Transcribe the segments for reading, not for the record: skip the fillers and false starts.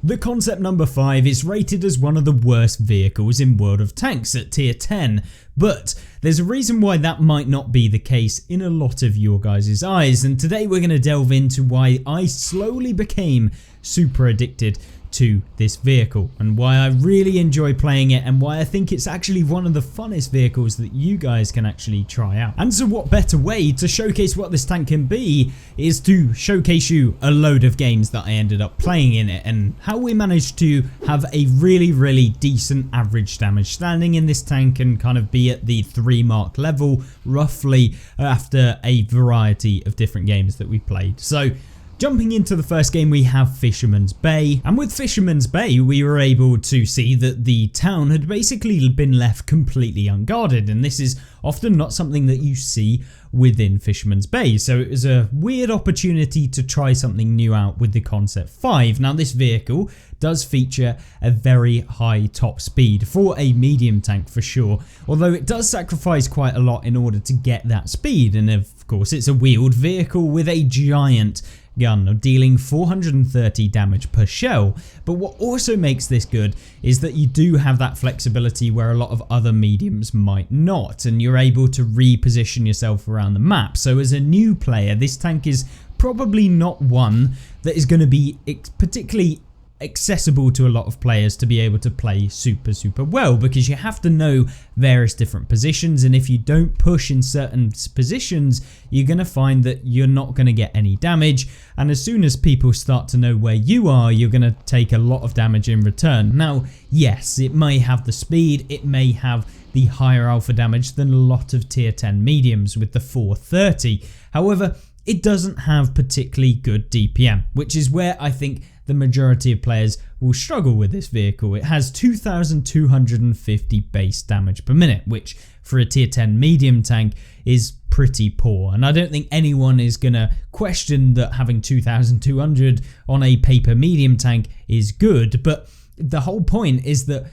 The concept number 5 is rated as one of the worst vehicles in World of Tanks at tier 10, but there's a reason why that might not be the case in a lot of your guys' eyes, and today we're going to delve into why I slowly became super addicted to this vehicle and why I really enjoy playing it and why I think it's actually one of the funnest vehicles that you guys can actually try out. And so what better way to showcase what this tank can be is to showcase you a load of games that I ended up playing in it and how we managed to have a really decent average damage standing in this tank and kind of be at the 3 mark level roughly after a variety of different games that we played. So jumping into the first game, we have Fisherman's Bay, and with Fisherman's Bay we were able to see that the town had basically been left completely unguarded, and this is often not something that you see within Fisherman's Bay, so it was a weird opportunity to try something new out with the Concept 5. Now this vehicle does feature a very high top speed for a medium tank for sure, although it does sacrifice quite a lot in order to get that speed, and of course it's a wheeled vehicle with a giant gun dealing 430 damage per shell. But what also makes this good is that you do have that flexibility where a lot of other mediums might not, and you're able to reposition yourself around the map. So as a new player, this tank is probably not one that is going to be particularly accessible to a lot of players to be able to play super well, because you have to know various different positions, and if you don't push in certain positions you're going to find that you're not going to get any damage, and as soon as people start to know where you are you're going to take a lot of damage in return. Now yes, it may have the speed, it may have the higher alpha damage than a lot of tier 10 mediums with the 430, however it doesn't have particularly good DPM, which is where I think the majority of players will struggle with this vehicle. It has 2,250 base damage per minute, which for a tier 10 medium tank is pretty poor, and I don't think anyone is going to question that having 2,200 on a paper medium tank is good, but the whole point is that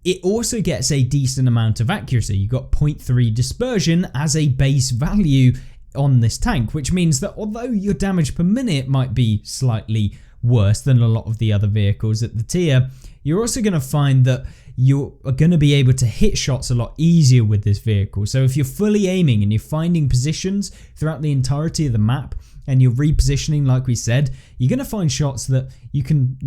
it also gets a decent amount of accuracy. You got 0.3 dispersion as a base value on this tank, which means that although your damage per minute might be slightly worse than a lot of the other vehicles at the tier, you're also going to find that you are going to be able to hit shots a lot easier with this vehicle. So if you're fully aiming and you're finding positions throughout the entirety of the map and you're repositioning like we said, you're going to find shots that you can,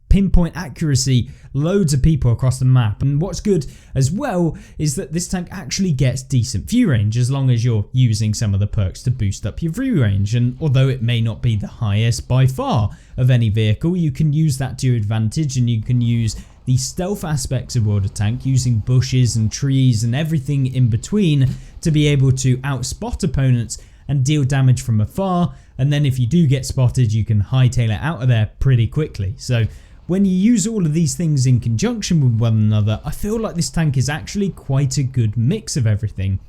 pinpoint accuracy loads of people across the map. And what's good as well is that this tank actually gets decent view range as long as you're using some of the perks to boost up your view range, and although it may not be the highest by far of any vehicle, you can use that to your advantage, and you can use the stealth aspects of World of Tank using bushes and trees and everything in between to be able to outspot opponents and deal damage from afar, and then if you do get spotted you can hightail it out of there pretty quickly. So when you use all of these things in conjunction with one another, I feel like this tank is actually quite a good mix of everything.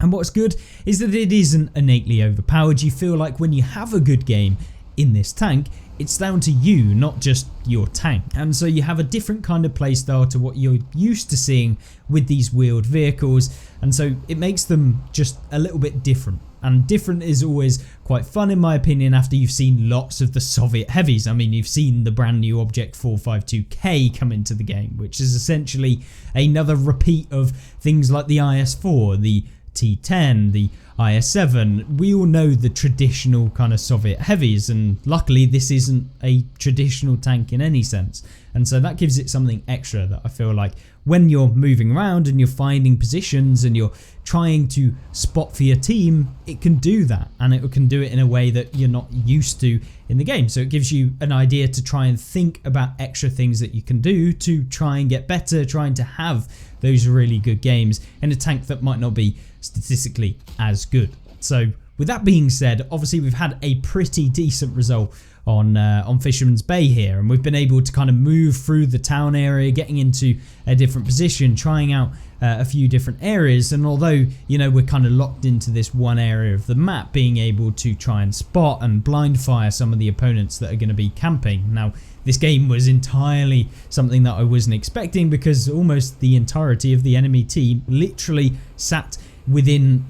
And what's good is that it isn't innately overpowered. You feel like when you have a good game in this tank, it's down to you, not just your tank. And so you have a different kind of playstyle to what you're used to seeing with these wheeled vehicles, and so it makes them just a little bit different. And different is always quite fun in my opinion after you've seen lots of the Soviet heavies. I mean, you've seen the brand new Object 452K come into the game, which is essentially another repeat of things like the IS-4, the T10, the IS-7. We all know the traditional kind of Soviet heavies, and luckily this isn't a traditional tank in any sense, and so that gives it something extra that I feel like when you're moving around and you're finding positions and you're trying to spot for your team, it can do that, and it can do it in a way that you're not used to in the game. So it gives you an idea to try and think about extra things that you can do to try and get better, trying to have those really good games in a tank that might not be statistically as good. So with that being said, obviously we've had a pretty decent result on Fisherman's Bay here, and we've been able to kind of move through the town area, getting into a different position, trying out a few different areas, and although we're kind of locked into this one area of the map, being able to try and spot and blind fire some of the opponents that are going to be camping. Now this game was entirely something that I wasn't expecting, because almost the entirety of the enemy team literally sat within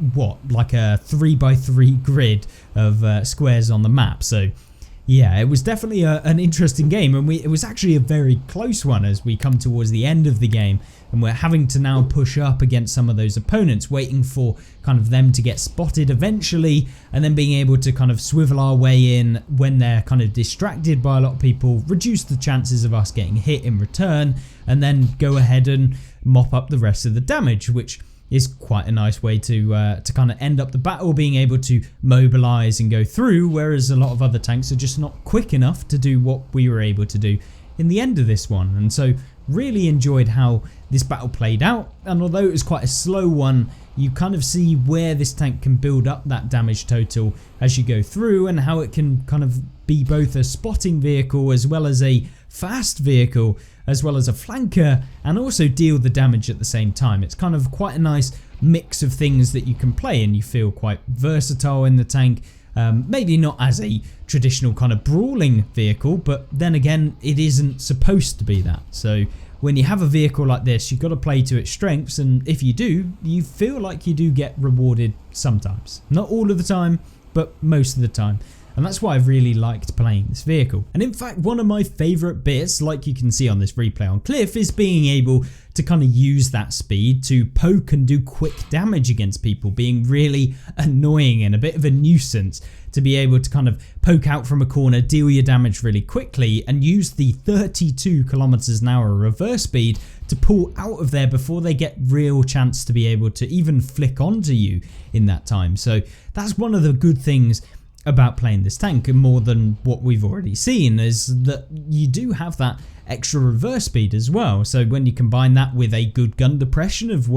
like a 3x3 grid of squares on the map. So yeah, it was definitely an interesting game, and it was actually a very close one as we come towards the end of the game, and we're having to now push up against some of those opponents, waiting for kind of them to get spotted eventually, and then being able to kind of swivel our way in when they're kind of distracted by a lot of people, reduce the chances of us getting hit in return, and then go ahead and mop up the rest of the damage, which is quite a nice way to kind of end up the battle, being able to mobilize and go through, whereas a lot of other tanks are just not quick enough to do what we were able to do in the end of this one. And so really enjoyed how this battle played out, and although it was quite a slow one, you kind of see where this tank can build up that damage total as you go through, and how it can kind of be both a spotting vehicle as well as a fast vehicle, as well as a flanker, and also deal the damage at the same time. It's kind of quite a nice mix of things that you can play, and you feel quite versatile in the tank. Maybe not as a traditional kind of brawling vehicle, but then again, it isn't supposed to be that. So when you have a vehicle like this, you've got to play to its strengths, and if you do, you feel like you do get rewarded sometimes. Not all of the time, but most of the time. And that's why I've really liked playing this vehicle. And in fact, one of my favourite bits, like you can see on this replay on Cliff, is being able to kind of use that speed to poke and do quick damage against people, being really annoying and a bit of a nuisance to be able to kind of poke out from a corner, deal your damage really quickly, and use the 32 kilometers an hour reverse speed to pull out of there before they get real chance to be able to even flick onto you in that time. So that's one of the good things about playing this tank, and more than what we've already seen, is that you do have that extra reverse speed as well. So when you combine that with a good gun depression of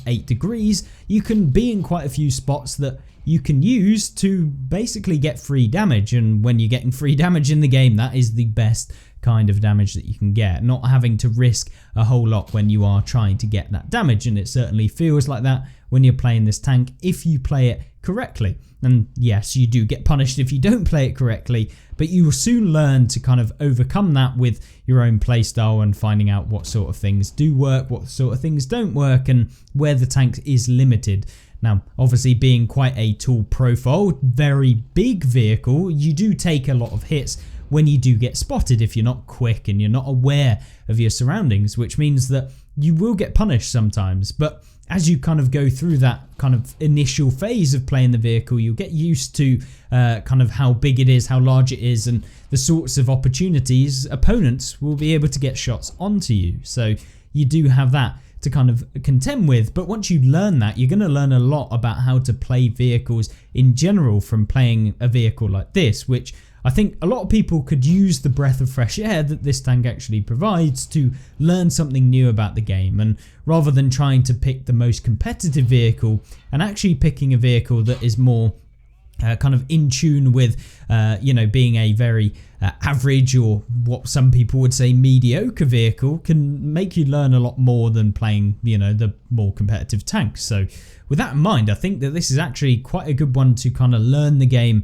8 degrees, you can be in quite a few spots that you can use to basically get free damage. And when you're getting free damage in the game, that is the best kind of damage that you can get, not having to risk a whole lot when you are trying to get that damage. And it certainly feels like that when you're playing this tank, if you play it correctly. And yes, you do get punished if you don't play it correctly, but you will soon learn to kind of overcome that with your own playstyle and finding out what sort of things do work, what sort of things don't work, and where the tank is limited. Now, obviously being quite a tall profile, very big vehicle, you do take a lot of hits when you do get spotted if you're not quick and you're not aware of your surroundings, which means that you will get punished sometimes. But as you kind of go through that kind of initial phase of playing the vehicle, you'll get used to kind of how big it is, how large it is, and the sorts of opportunities opponents will be able to get shots onto you. So you do have that to kind of contend with. But once you learn that, you're going to learn a lot about how to play vehicles in general from playing a vehicle like this, which I think a lot of people could use the breath of fresh air that this tank actually provides to learn something new about the game. And rather than trying to pick the most competitive vehicle, and actually picking a vehicle that is more kind of in tune with, you know, being a very average, or what some people would say mediocre vehicle, can make you learn a lot more than playing, you know, the more competitive tanks. So with that in mind, I think that this is actually quite a good one to kind of learn the game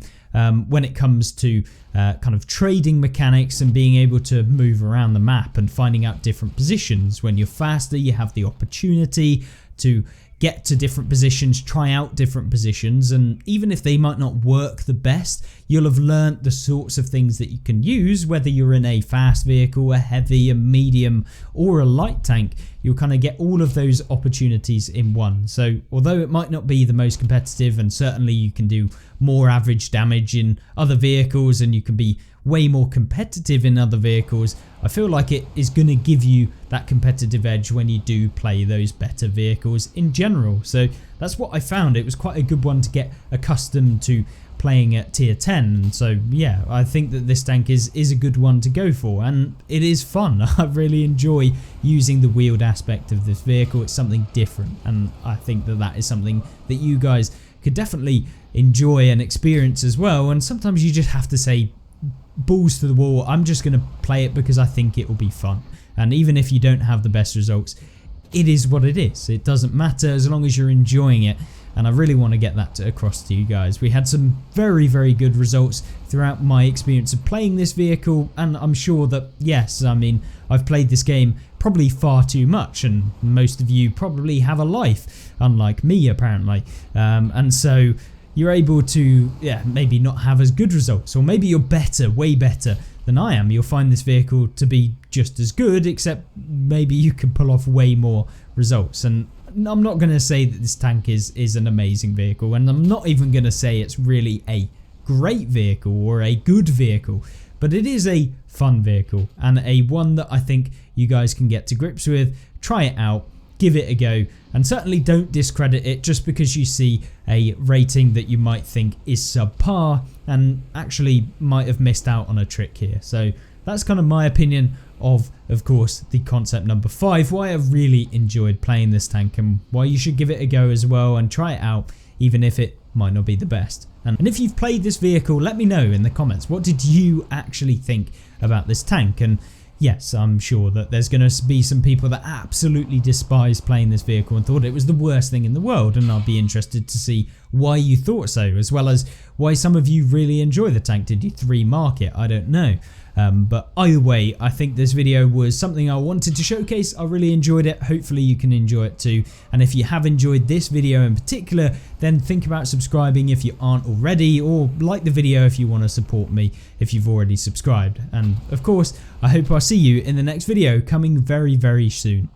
when it comes to kind of trading mechanics and being able to move around the map and finding out different positions. When you're faster, you have the opportunity to get to different positions, try out different positions, and even if they might not work the best, you'll have learnt the sorts of things that you can use, whether you're in a fast vehicle, a heavy, a medium, or a light tank. You'll kind of get all of those opportunities in one. So although it might not be the most competitive, and certainly you can do more average damage in other vehicles and you can be way more competitive in other vehicles, I feel like it is going to give you that competitive edge when you do play those better vehicles in general. So that's what I found. It was quite a good one to get accustomed to playing at tier 10. So yeah, I think that this tank is a good one to go for, and it is fun. I really enjoy using the wheeled aspect of this vehicle. It's something different, and I think that that is something that you guys could definitely enjoy and experience as well. And sometimes you just have to say, balls to the wall, I'm just going to play it because I think it will be fun. And even if you don't have the best results, it is what it is. It doesn't matter as long as you're enjoying it. And I really want to get that across to you guys. We had some very, very good results throughout my experience of playing this vehicle, and I'm sure that, yes, I mean, I've played this game probably far too much, and most of you probably have a life, unlike me apparently. And so you're able to maybe not have as good results, or maybe you're better, way better than I am. You'll find this vehicle to be just as good, except maybe you can pull off way more results. And I'm not going to say that this tank is an amazing vehicle, and I'm not even going to say it's really a great vehicle or a good vehicle, but it is a fun vehicle and a one that I think you guys can get to grips with. Try it out, give it a go, and certainly don't discredit it just because you see a rating that you might think is subpar and actually might have missed out on a trick here. So that's kind of my opinion of course, the concept number 5, why I really enjoyed playing this tank and why you should give it a go as well and try it out, even if it might not be the best. And if you've played this vehicle, let me know in the comments, what did you actually think about this tank? And yes, I'm sure that there's going to be some people that absolutely despise playing this vehicle and thought it was the worst thing in the world, and I'll be interested to see why you thought so, as well as why some of you really enjoy the tank. Did you 3-mark it? I don't know. But either way, I think this video was something I wanted to showcase. I really enjoyed it. Hopefully you can enjoy it too. And if you have enjoyed this video in particular, then think about subscribing if you aren't already, or like the video if you want to support me if you've already subscribed. And of course, I hope I'll see you in the next video coming very, very soon.